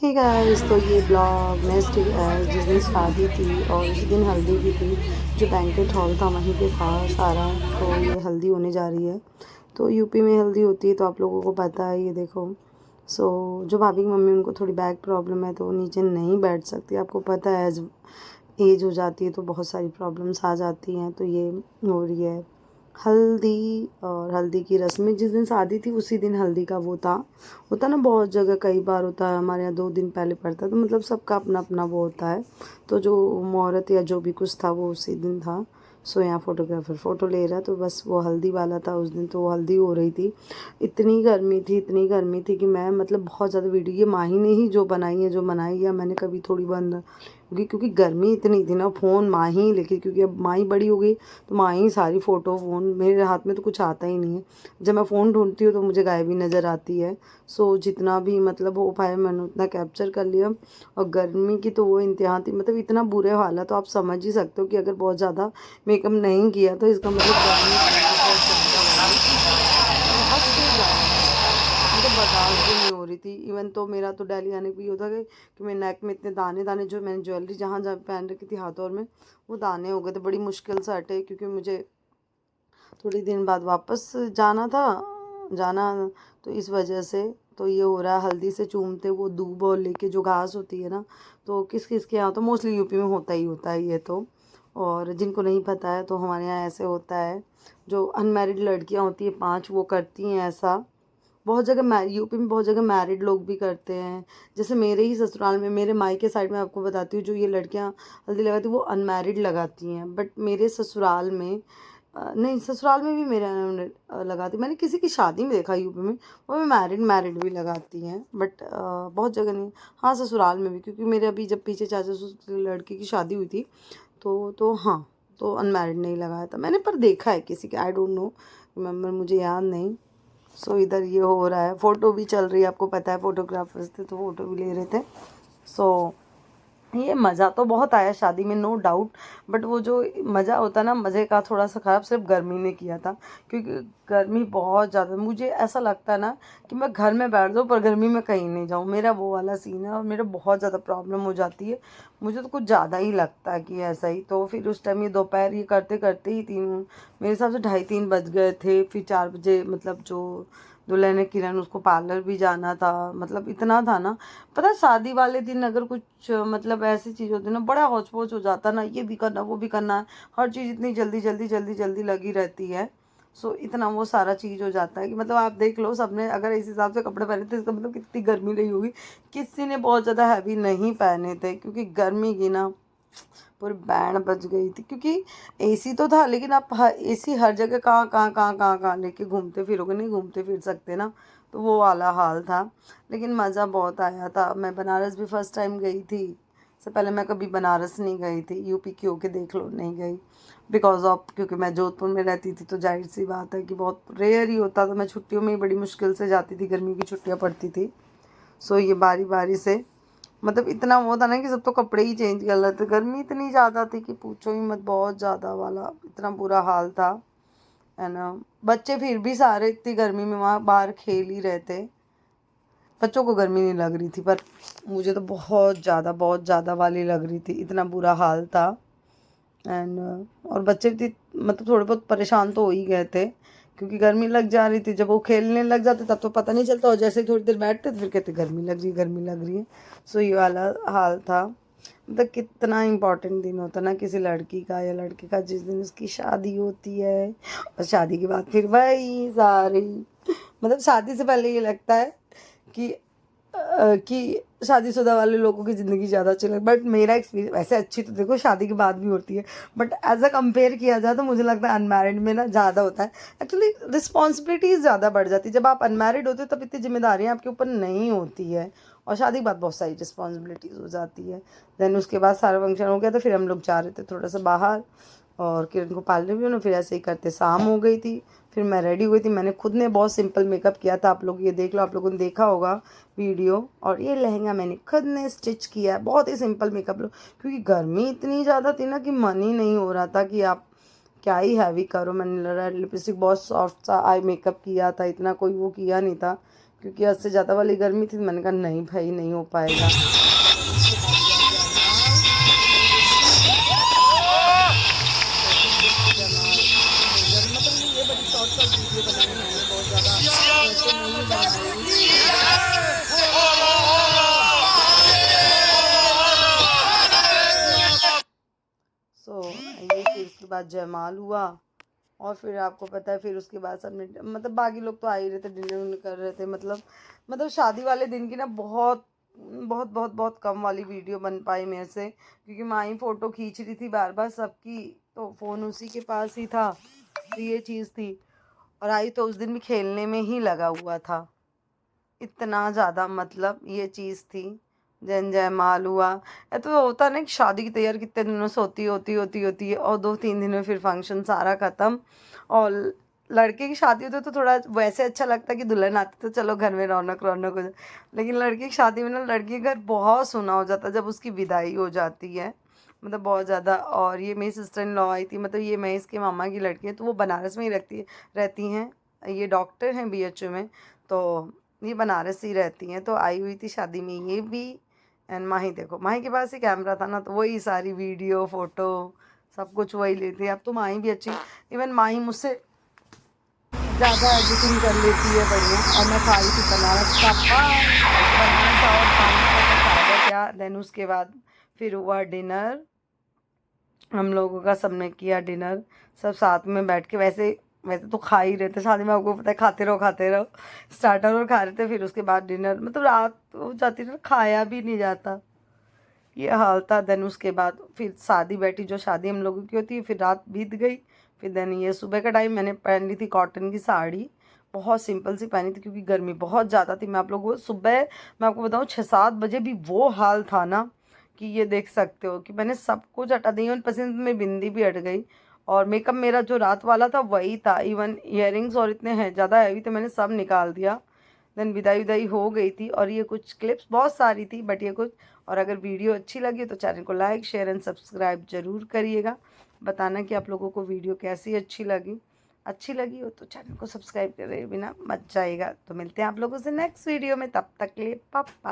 Hey guys, तो ये blog next जिस दिन शादी थी और उसी दिन हल्दी भी थी। जो बैंकेट हॉल था वहीं पे था सारा। तो ये हल्दी होने जा रही है। तो यूपी में हल्दी होती है तो आप लोगों को पता है, ये देखो। जो भाभी की मम्मी, उनको थोड़ी बैक प्रॉब्लम है तो वो नीचे नहीं बैठ सकती। आपको पता है एज एज हो जाती है तो बहुत सारी प्रॉब्लम्स आ जाती हैं। तो ये हो रही है हल्दी। और हल्दी की रस्में, जिस दिन शादी थी उसी दिन हल्दी का वो था। होता ना, बहुत जगह कई बार होता है, हमारे यहाँ 2 दिन पहले पड़ता है। तो मतलब सबका अपना अपना वो होता है। तो जो मुहूर्त या जो भी कुछ था वो उसी दिन था। यहाँ फोटोग्राफर फ़ोटो ले रहा है तो बस वो हल्दी वाला था उस दिन। तो वो हल्दी हो रही थी। इतनी गर्मी थी, इतनी गर्मी थी कि मैं मतलब बहुत ज़्यादा वीडियो ये माही ने ही जो बनाई है, जो बनाई है, मैंने कभी थोड़ी बंद, क्योंकि गर्मी इतनी थी ना। फ़ोन माही लेके, क्योंकि अब माही बड़ी हो गई तो माही सारी फ़ोटो, फ़ोन मेरे हाथ में तो कुछ आता ही नहीं है। जब मैं फ़ोन ढूंढती हूँ तो मुझे गायब ही नज़र आती है। जितना भी मतलब हो पाए मैंने उतना कैप्चर कर लिया। और गर्मी की तो वो इंतहा थी, मतलब इतना बुरे हाल है। तो आप समझ ही सकते हो कि अगर बहुत ज़्यादा मेकअप नहीं किया तो इसका मतलब गर्मी बहुत ज़्यादा होगी, हद से ज़्यादा। मुझे बर्दाश्त भी नहीं हो रही थी। इवन तो मेरा तो दिल्ली आने को ये होता कि मेरे नेक में इतने दाने दाने, जो मैंने ज्वेलरी जहाँ जहाँ पहन रखी थी हाथों में, वो दाने हो गए थे। बड़ी मुश्किल से हटे, क्योंकि मुझे थोड़ी दिन बाद वापस जाना था, जाना। तो इस वजह से तो ये हो रहा है। हल्दी से चूमते वो दूब और लेके जो घास होती है ना, तो किस किस के यहाँ तो मोस्टली यूपी में होता ही है तो। और जिनको नहीं पता है तो हमारे यहाँ ऐसे होता है। जो अनमैरिड लड़कियाँ होती हैं 5, वो करती हैं ऐसा। बहुत जगह यूपी में बहुत जगह मैरिड लोग भी करते हैं। जैसे मेरे ही ससुराल में, मेरे मायके साइड में आपको बताती हूँ, जो ये लड़कियाँ हल्दी लगाती हैं वो अनमैरिड लगाती हैं। बट मेरे ससुराल में नहीं, ससुराल में भी मेरे लगाती। मैंने किसी की शादी में देखा यूपी में, वो भी मैरिड मैरिड भी लगाती हैं। बट बहुत जगह नहीं। हाँ, ससुराल में भी, क्योंकि मेरे अभी जब पीछे चाचा ससुर की लड़की की शादी हुई थी तो हाँ, तो अनमैरिड नहीं लगाया था मैंने, पर देखा है किसी के, आई डोंट नो, रिमेम्बर, मुझे याद नहीं। इधर ये हो रहा है, फ़ोटो भी चल रही है। आपको पता है फोटोग्राफर्स थे तो फ़ोटो भी ले रहे थे। सो ये मज़ा तो बहुत आया शादी में, नो डाउट। बट वो जो मज़ा होता है ना, मज़े का थोड़ा सा ख़राब सिर्फ गर्मी ने किया था। क्योंकि गर्मी बहुत ज़्यादा, मुझे ऐसा लगता है ना कि मैं घर में बैठ जाऊँ पर गर्मी में कहीं नहीं जाऊँ। मेरा वो वाला सीन है और मेरा बहुत ज़्यादा प्रॉब्लम हो जाती है। मुझे तो कुछ ज़्यादा ही लगता है कि ऐसा ही। तो फिर उस टाइम ये दोपहर ये करते करते ही 3, मेरे हिसाब से 2:30-3 बज गए थे। फिर 4 बजे मतलब जो दुल्हन है किरण, उसको पार्लर भी जाना था। मतलब इतना था ना, पता है शादी वाले दिन अगर कुछ मतलब ऐसी चीज़ होती है ना, बड़ा हौच पौच हो जाता है ना, ये भी करना वो भी करना है। हर चीज़ इतनी जल्दी जल्दी जल्दी जल्दी लगी रहती है। इतना वो सारा चीज़ हो जाता है कि मतलब आप देख लो, सबने अगर इस हिसाब से कपड़े पहने थे, इसका मतलब कितनी गर्मी रही होगी। किसी ने बहुत ज़्यादा हैवी नहीं पहने थे, क्योंकि गर्मी की ना पूरी बैंड बज गई थी। क्योंकि एसी तो था, लेकिन आप एसी हर जगह कहाँ कहाँ कहाँ कहाँ कहाँ लेके घूमते फिरोगे, नहीं घूमते फिर सकते ना। तो वो वाला हाल था। लेकिन मज़ा बहुत आया था। मैं बनारस भी फर्स्ट टाइम गई थी। इससे पहले मैं कभी बनारस नहीं गई थी। यूपी की होके देख लो, नहीं गई। बिकॉज ऑफ, क्योंकि मैं जोधपुर में रहती थी तो जाहिर सी बात है कि बहुत रेयर ही होता था। मैं छुट्टियों में ही बड़ी मुश्किल से जाती थी, गर्मी की छुट्टियाँ पड़ती थी। ये बारी बारी से मतलब इतना वो था ना कि सब तो कपड़े ही चेंज कर लेते। गर्मी इतनी ज़्यादा थी कि पूछो ही मत, बहुत ज़्यादा वाला, इतना बुरा हाल था, है ना। बच्चे फिर भी सारे इतनी गर्मी में वहाँ बाहर खेल ही रहे थे। बच्चों को गर्मी नहीं लग रही थी, पर मुझे तो बहुत ज़्यादा वाली लग रही थी। इतना बुरा हाल था। एंड और बच्चे भी मतलब थोड़े बहुत परेशान तो हो ही गए थे, क्योंकि गर्मी लग जा रही थी। जब वो खेलने लग जाते तब तो पता नहीं चलता, और जैसे ही थोड़ी देर बैठते तो फिर कहते गर्मी लग रही है, गर्मी लग रही है। ये वाला हाल था। मतलब कितना इम्पोर्टेंट दिन होता ना किसी लड़की का या लड़के का, जिस दिन उसकी शादी होती है। और शादी के बाद फिर वही सारी, मतलब शादी से पहले ये लगता है कि कि शादीशुदा वाले लोगों की ज़िंदगी ज़्यादा अच्छी लगे। बट मेरा एक्सपीरियंस वैसे, अच्छी तो देखो शादी के बाद भी होती है, बट एज अ कंपेयर किया जाए तो मुझे लगता है अनमैरिड में ना ज़्यादा होता है। एक्चुअली रिस्पॉन्सिबिलिटीज़ ज़्यादा बढ़ जाती है। जब आप अनमैरिड होते हो तब इतनी जिम्मेदारियाँ आपके ऊपर नहीं होती है, और शादी के बाद बहुत सारी रिस्पॉन्सिबिलिटीज़ हो जाती है। देन उसके बाद सारा फंक्शन हो गया तो फिर हम लोग जा रहे थे थोड़ा सा बाहर, और किरण को पार्लर भी होना। फिर ऐसे ही करते शाम हो गई थी। फिर मैं रेडी हुई थी। मैंने खुद ने बहुत सिंपल मेकअप किया था। आप लोग ये देख लो, आप लोगों ने देखा होगा वीडियो। और ये लहंगा मैंने खुद ने स्टिच किया है। बहुत ही सिंपल मेकअप लो, क्योंकि गर्मी इतनी ज़्यादा थी ना कि मन ही नहीं हो रहा था कि आप क्या ही हैवी करो। मैंने लिपस्टिक बहुत सॉफ्ट सा आई मेकअप किया था, इतना कोई वो किया नहीं था। क्योंकि हद से ज़्यादा वाली गर्मी थी। मैंने कहा नहीं भाई नहीं हो पाएगा। मतलब ये बड़ी शॉर्ट शॉर्ट वीडियो बनाई मैंने, बहुत ज़्यादा वैसे नहीं बनाई। ये फिर उसके बाद जयमाल हुआ और फिर आपको पता है फिर उसके बाद सबने मतलब बाकी लोग तो आ ही रहे थे, डिनर कर रहे थे। मतलब शादी वाले दिन की ना बहुत बहुत बहुत बहुत कम वाली वीडियो बन पाई मेरे से, क्योंकि माँ ही फ़ोटो खींच रही थी बार बार सबकी, तो फ़ोन उसी के पास ही था। तो ये चीज़ थी। और आई तो उस दिन भी खेलने में ही लगा हुआ था, इतना ज़्यादा मतलब ये चीज़ थी। जयमाल हुआ। ये तो होता है ना कि शादी की तैयारी कितने दिनों से होती है और 2-3 दिन में फिर फंक्शन सारा ख़त्म। और लड़के की शादी होती है तो थोड़ा वैसे अच्छा लगता है कि दुल्हन आती तो चलो घर में रौनक रौनक हो जाए। लेकिन लड़की की शादी में ना लड़की का घर बहुत सुना हो जाता है जब उसकी विदाई हो जाती है, मतलब बहुत ज़्यादा। और ये मेरी सिस्टर इन लॉ आई थी, मतलब ये मैं इसके मामा की लड़की है, तो वो बनारस में ही रहती हैं। ये डॉक्टर हैं BHU में, तो ये बनारस ही रहती हैं। तो आई हुई थी शादी में ये भी। एंड माही देखो, माही के पास ही कैमरा था ना, तो वही सारी वीडियो फोटो सब कुछ वही लेती है। अब तो माही भी अच्छी, इवन माही मुझसे ज़्यादा एडिटिंग कर लेती है बढ़िया। और मैं खा रही थी बनारस का पान, बनारस और पान का खाया क्या। देन उसके बाद फिर हुआ डिनर, हम लोगों का सबने किया डिनर सब साथ में बैठ के। वैसे वैसे तो खा ही रहे थे शादी में, आपको पता है खाते रहो स्टार्टर और खा रहे थे। फिर उसके बाद डिनर, मतलब रात हो जाती थी खाया भी नहीं जाता, ये हाल था। देन उसके बाद फिर शादी बैठी, जो शादी हम लोगों की होती है, फिर रात बीत गई। फिर देन ये सुबह का टाइम मैंने पहन ली थी कॉटन की साड़ी, बहुत सिंपल सी पहनी थी क्योंकि गर्मी बहुत ज़्यादा थी। मैं आप लोगों को सुबह, मैं आपको बताऊँ 6-7 बजे भी वो हाल था ना कि ये देख सकते हो कि मैंने सब कुछ हटा दी। इवन पसंद में बिंदी भी हट गई और मेकअप मेरा जो रात वाला था वही था। इवन ईयरिंग्स और इतने हैं ज़्यादा हैवी थे, मैंने सब निकाल दिया। देन विदाई हो गई थी। और ये कुछ क्लिप्स बहुत सारी थी बट ये कुछ। और अगर वीडियो अच्छी लगी तो चैनल को लाइक शेयर एंड सब्सक्राइब ज़रूर करिएगा। बताना कि आप लोगों को वीडियो कैसी अच्छी लगी हो तो चैनल को सब्सक्राइब करे बिना मत जाइएगा। तो मिलते हैं आप लोगों से नेक्स्ट वीडियो में, तब तक के लिए पापा।